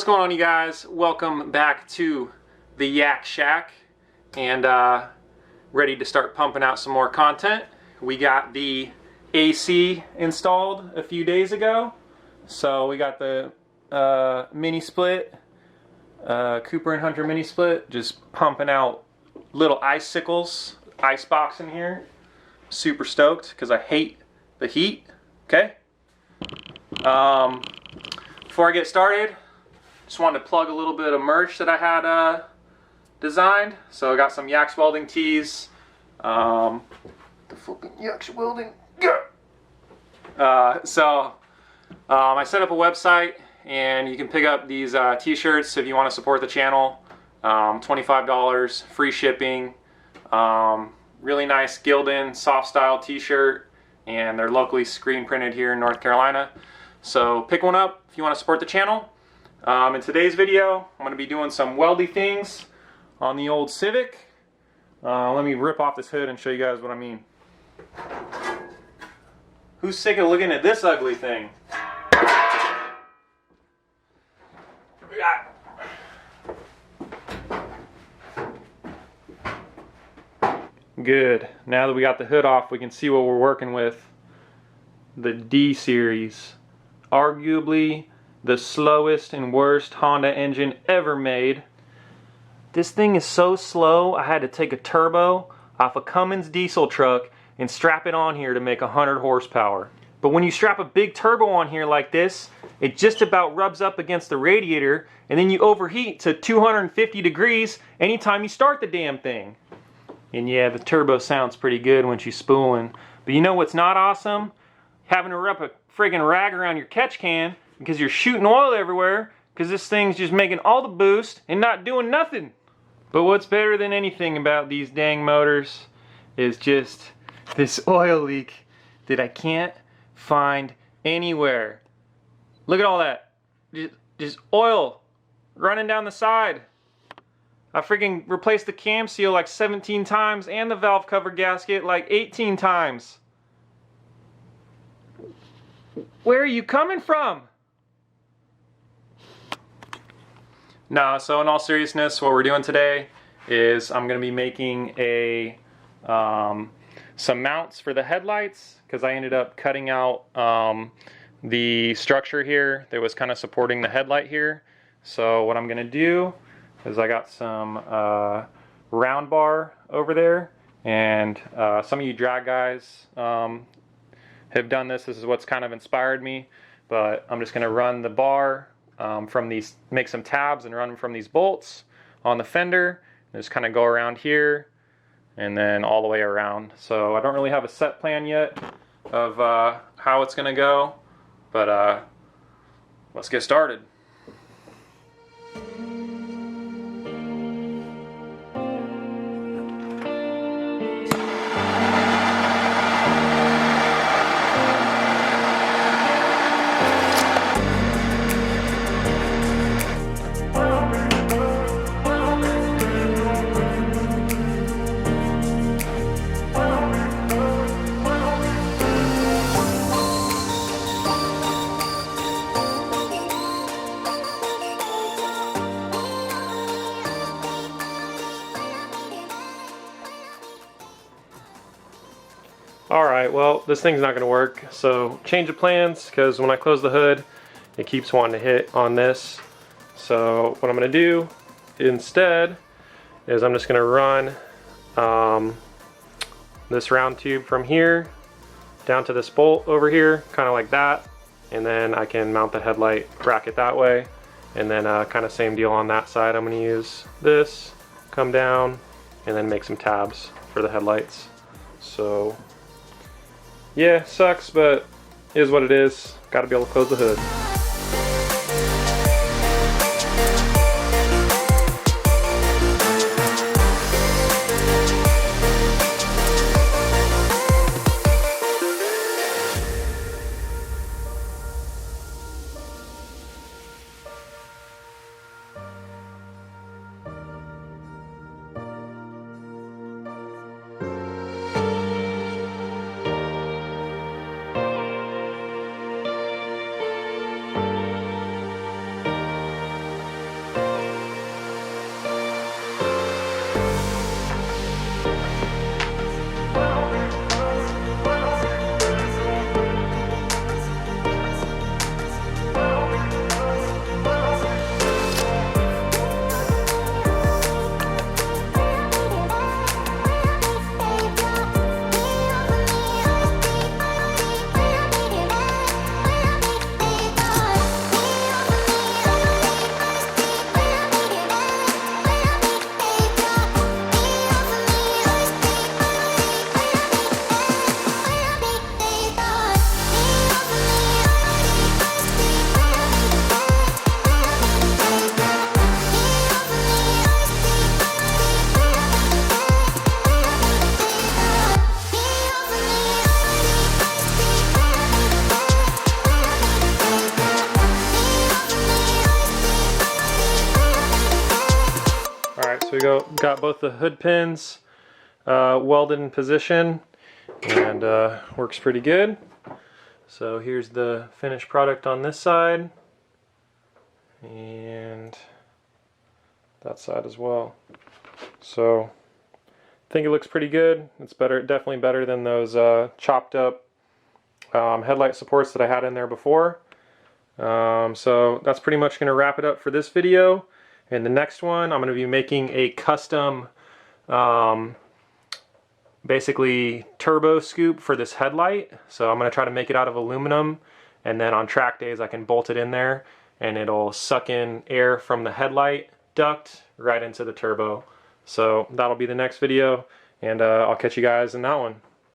What's going on, you guys? Welcome back to the Yak Shack, and ready to start pumping out some more content. We got the AC installed a few days ago, so we got the mini split, Cooper and Hunter mini split, just pumping out little icicles, ice box in here. Super stoked because I hate the heat. Okay. Before I get started, just wanted to plug a little bit of merch that I had designed. So I got some Yaks Welding tees. The fucking Yaks Welding. Yeah. I set up a website, and you can pick up these t-shirts if you want to support the channel. $25, free shipping. Really nice Gildan soft style t-shirt, and they're locally screen printed here in North Carolina. So pick one up if you want to support the channel. In today's video, I'm going to be doing some weldy things on the old Civic. Let me rip off this hood and show you guys what I mean. Who's sick of looking at this ugly thing? Good. Now that we got the hood off, we can see what we're working with. The D series. Arguably the slowest and worst Honda engine ever made. This thing is so slow, I had to take a turbo off a Cummins diesel truck and strap it on here to make 100 horsepower. But when you strap a big turbo on here like this, it just about rubs up against the radiator, and then you overheat to 250 degrees anytime you start the damn thing. And yeah, the turbo sounds pretty good when she's spooling. But you know what's not awesome? Having to wrap a friggin' rag around your catch can because you're shooting oil everywhere because this thing's just making all the boost and not doing nothing. But what's better than anything about these dang motors is just this oil leak that I can't find anywhere. Look at all that. Just oil running down the side. I freaking replaced the cam seal like 17 times and the valve cover gasket like 18 times. Where are you coming from? No, so in all seriousness, what we're doing today is I'm going to be making some mounts for the headlights, because I ended up cutting out the structure here that was kind of supporting the headlight here. So what I'm going to do is I got some round bar over there, and some of you drag guys have done this. This is what's kind of inspired me, but I'm just going to run the bar from these, make some tabs and run them from these bolts on the fender, and just kind of go around here and then all the way around. So I don't really have a set plan yet of how it's going to go, but let's get started. Alright, well, this thing's not going to work, so change of plans, because when I close the hood, it keeps wanting to hit on this. So what I'm going to do instead is I'm just going to run this round tube from here down to this bolt over here, kind of like that, and then I can mount the headlight bracket that way, and then kind of same deal on that side. I'm going to use this, come down, and then make some tabs for the headlights. So yeah, sucks, but is what it is. Gotta be able to close the hood. So got both the hood pins welded in position, and works pretty good. So here's the finished product on this side, and that side as well. So I think it looks pretty good. It's better, definitely better than those chopped up headlight supports that I had in there before. So that's pretty much going to wrap it up for this video. In the next one, I'm going to be making a custom basically turbo scoop for this headlight. So I'm going to try to make it out of aluminum, and then on track days I can bolt it in there and it'll suck in air from the headlight duct right into the turbo. So that'll be the next video, and I'll catch you guys in that one.